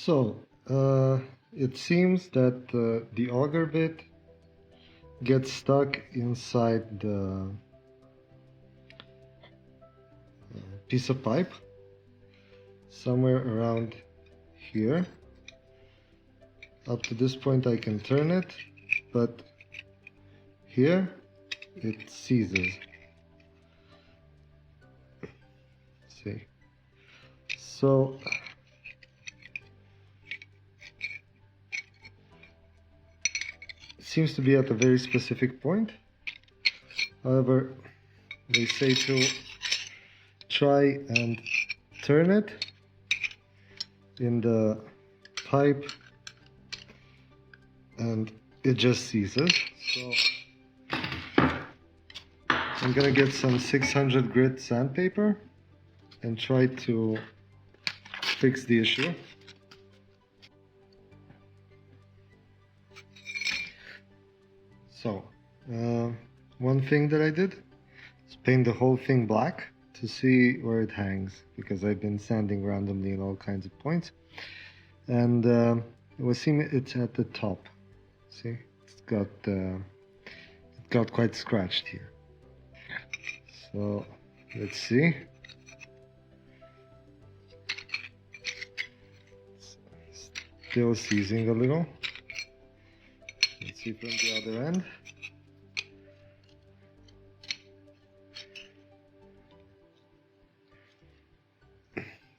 So, it seems that the auger bit gets stuck inside the piece of pipe somewhere around here. Up to this point I can turn it, but here it seizes. See? So it seems to be at a very specific point. However, they say to try and turn it in the pipe and it just seizes. So I'm gonna get some 600 grit sandpaper and try to fix the issue. So one thing that I did is paint the whole thing black to see where it hangs, because I've been sanding randomly in all kinds of points, and it was seeing it's at the top. See, it got quite scratched here. So let's see. It's still seizing a little. Let's see from the other end.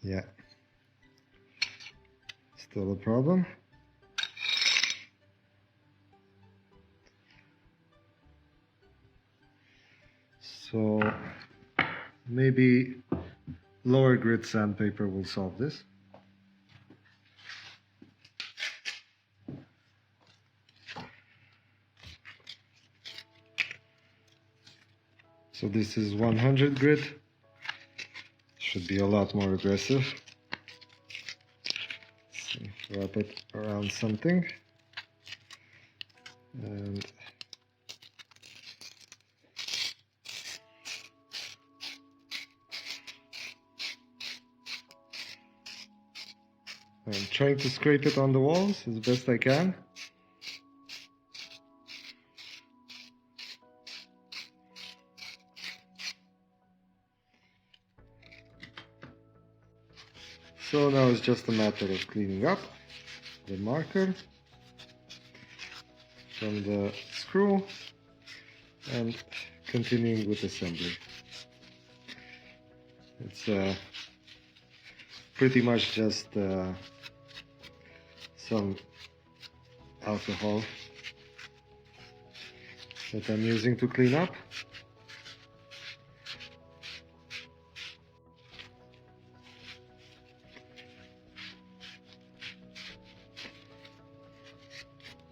Yeah, still a problem. So maybe lower grit sandpaper will solve this. So this is 100 grit. Should be a lot more aggressive. So wrap it around something. And I'm trying to scrape it on the walls as best I can. So now it's just a matter of cleaning up the marker from the screw and continuing with assembly. It's pretty much just some alcohol that I'm using to clean up.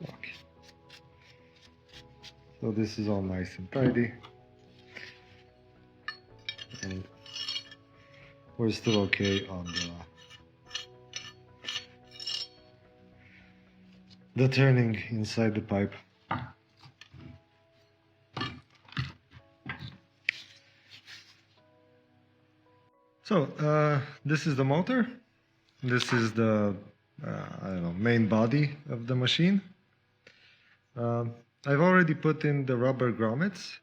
Okay. So this is all nice and tidy, and we're still okay on the turning inside the pipe. So this is the motor. This is the I don't know, main body of the machine. I've already put in the rubber grommets.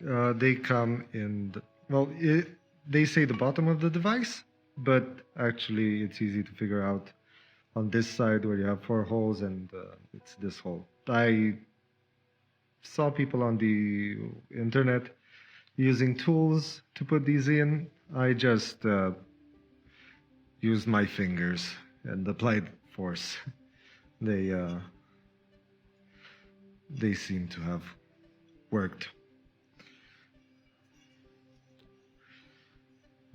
They come in they say the bottom of the device, but actually it's easy to figure out on this side where you have 4 holes, and it's this hole. I saw people on the internet using tools to put these in. I just used my fingers and applied force. They seem to have worked.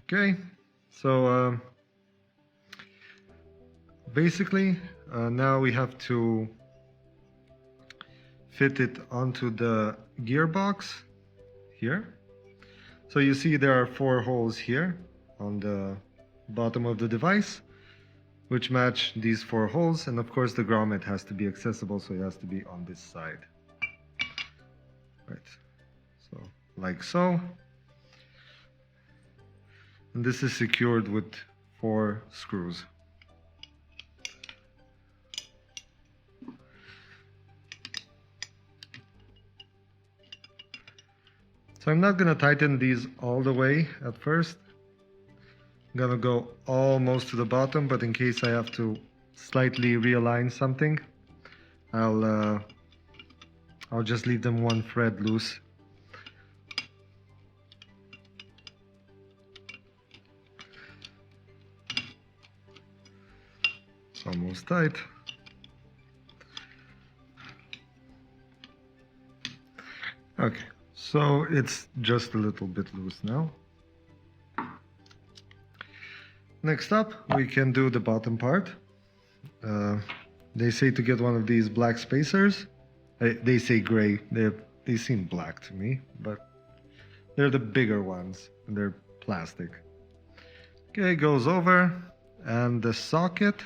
Okay, so basically now we have to fit it onto the gearbox here. So you see there are 4 holes here on the bottom of the device, which match these 4 holes, and of course the grommet has to be accessible, so it has to be on this side. Right, so like so. And this is secured with 4 screws. So I'm not gonna tighten these all the way at first. I'm gonna go almost to the bottom, but in case I have to slightly realign something, I'll just leave them one thread loose. It's almost tight. Okay, so it's just a little bit loose now. Next up, we can do the bottom part. They say to get one of these black spacers. They say gray. They seem black to me, but they're the bigger ones, and they're plastic. Okay, goes over, and the socket.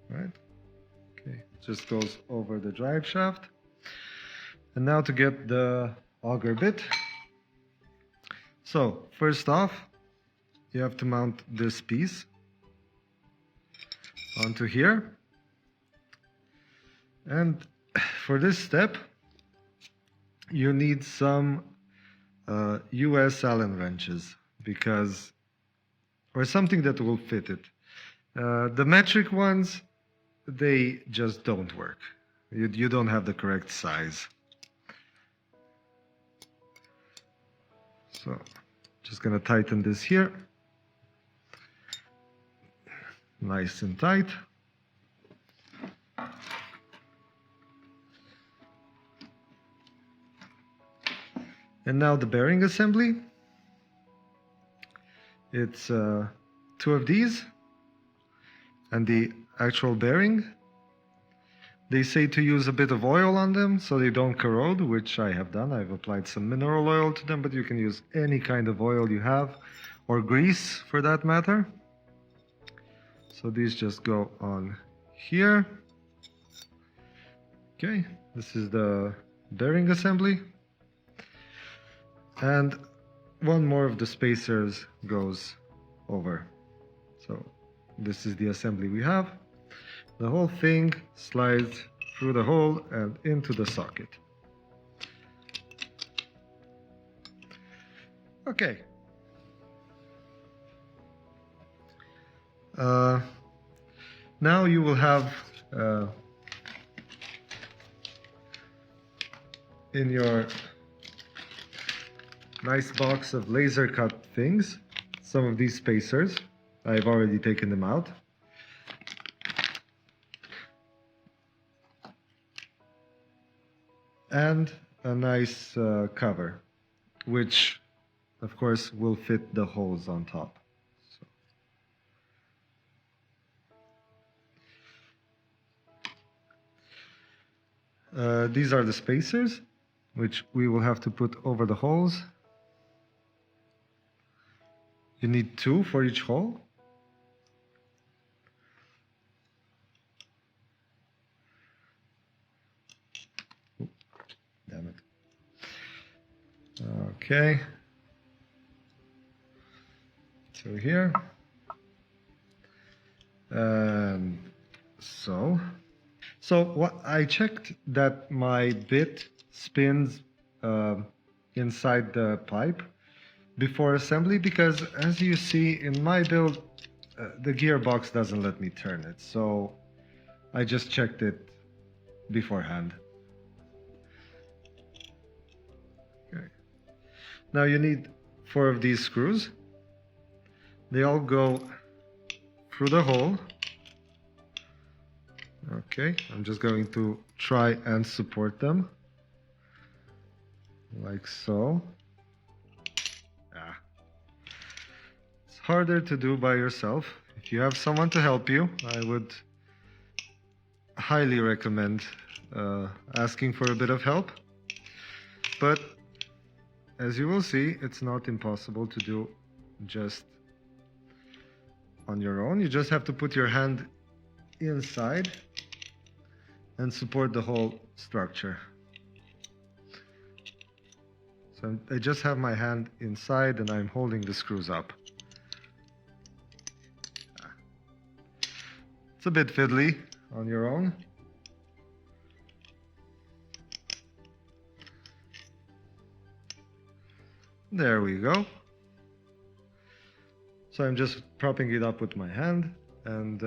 Right. Okay, just goes over the drive shaft. And now to get the auger bit. So first off, you have to mount this piece onto here. And for this step, you need some US Allen wrenches, because, or something that will fit it. The metric ones, they just don't work. You don't have the correct size. So, just gonna tighten this here. Nice and tight. And now the bearing assembly. It's 2 of these and the actual bearing. They say to use a bit of oil on them so they don't corrode, which I have done. I've applied some mineral oil to them, but you can use any kind of oil you have, or grease for that matter. So these just go on here. Okay, this is the bearing assembly. And one more of the spacers goes over. So this is the assembly we have. The whole thing slides through the hole and into the socket. Okay. Now you will have in your nice box of laser cut things some of these spacers. I've already taken them out. And a nice cover, which of course will fit the holes on top. So. These are the spacers, which we will have to put over the holes. You need 2 for each hole. Damn it. Okay. So here. And so what I checked that my bit spins inside the pipe before assembly, because as you see in my build, the gearbox doesn't let me turn it. So I just checked it beforehand. Okay. Now you need 4 of these screws. They all go through the hole. Okay, I'm just going to try and support them like so. It's harder to do by yourself. If you have someone to help you, I would highly recommend asking for a bit of help. But as you will see, it's not impossible to do just on your own. You just have to put your hand inside and support the whole structure. So I just have my hand inside and I'm holding the screws up. It's a bit fiddly on your own. There we go. So I'm just propping it up with my hand, and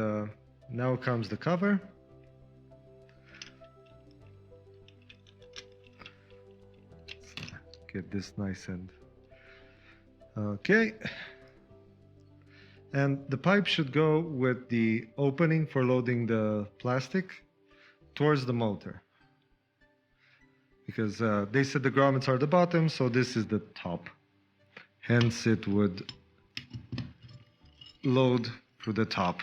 now comes the cover. Let's get this nice and okay. And the pipe should go with the opening for loading the plastic towards the motor. Because they said the grommets are the bottom, so this is the top. Hence it would load through the top.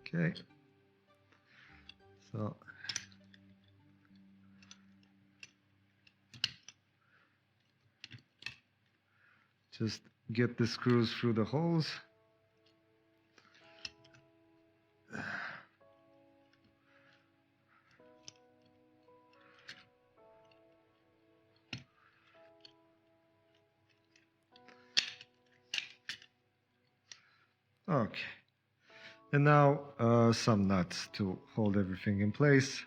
Okay. So just get the screws through the holes. Okay. And now some nuts to hold everything in place.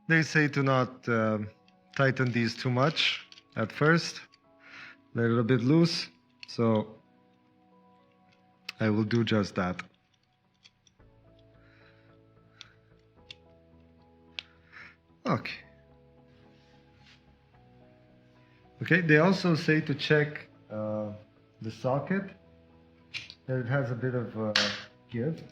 They say to not tighten these too much at first. They're a little bit loose, so I will do just that. Okay. Okay, they also say to check the socket, that it has a bit of give.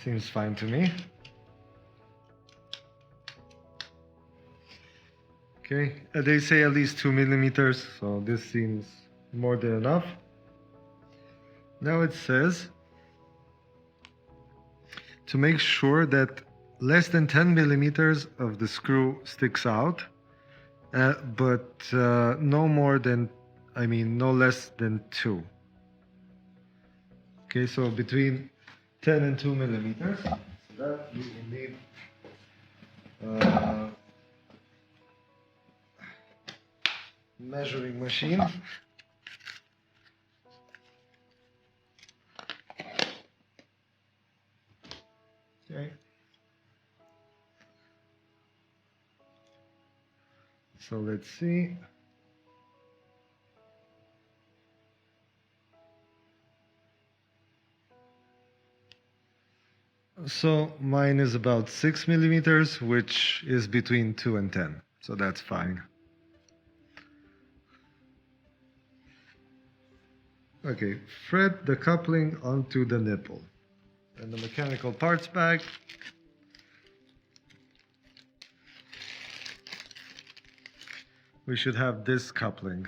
Seems fine to me. Okay, they say at least 2 millimeters, so this seems more than enough. Now it says to make sure that less than 10 millimeters of the screw sticks out, but no more than, no less than 2. Okay, so between 10 and 2 millimeters. So that you will need measuring machine. Okay. So let's see. So mine is about 6 millimeters, which is between 2 and 10. So that's fine. Okay, thread the coupling onto the nipple. And the mechanical parts bag. We should have this coupling,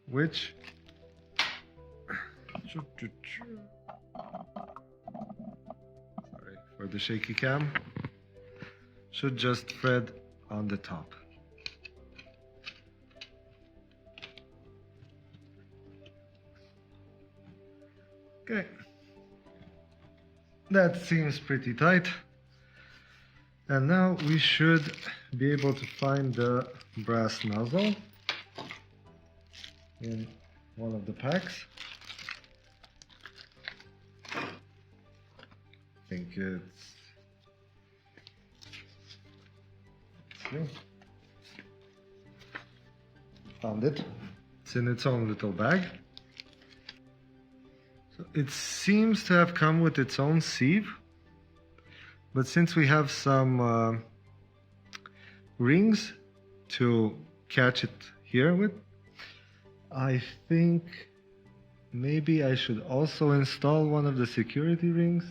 which sorry for the shaky cam, should just thread on the top. Okay, that seems pretty tight. And now we should be able to find the brass nozzle in one of the packs. I think it's, let's see. Found it. It's in its own little bag. So it seems to have come with its own sieve. But since we have some rings to catch it here with, I think maybe I should also install one of the security rings.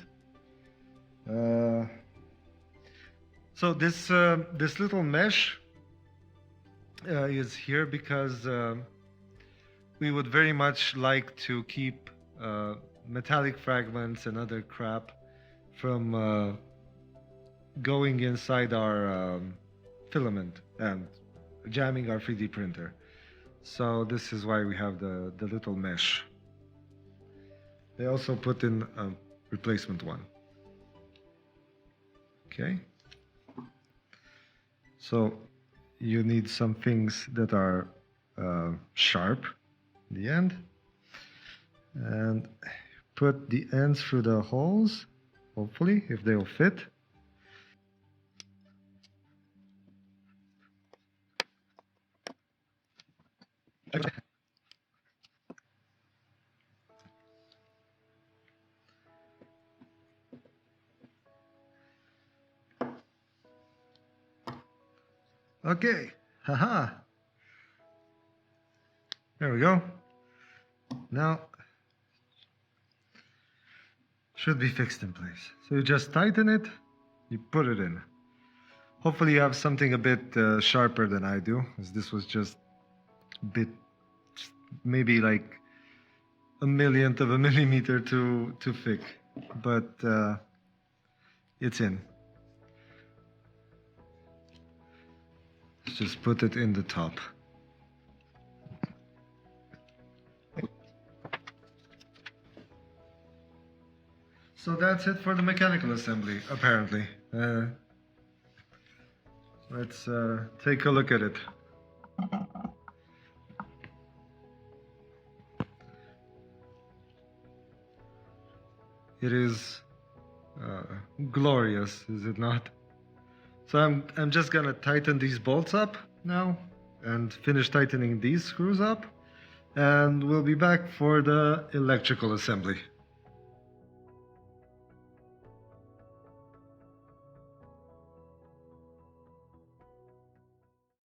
So this little mesh is here because we would very much like to keep metallic fragments and other crap from going inside our filament and jamming our 3D printer. So this is why we have the little mesh. They also put in a replacement one. Okay. So you need some things that are sharp in the end. and put the ends through the holes, hopefully, if they'll fit. Okay, haha. There we go. Now, should be fixed in place. So you just tighten it, you put it in. Hopefully you have something a bit sharper than I do, as this was just a bit, maybe like a millionth of a millimeter too thick, but it's in. Let's just put it in the top. So that's it for the mechanical assembly, apparently. Let's take a look at it. It is glorious, is it not? So I'm just gonna tighten these bolts up now and finish tightening these screws up, and we'll be back for the electrical assembly.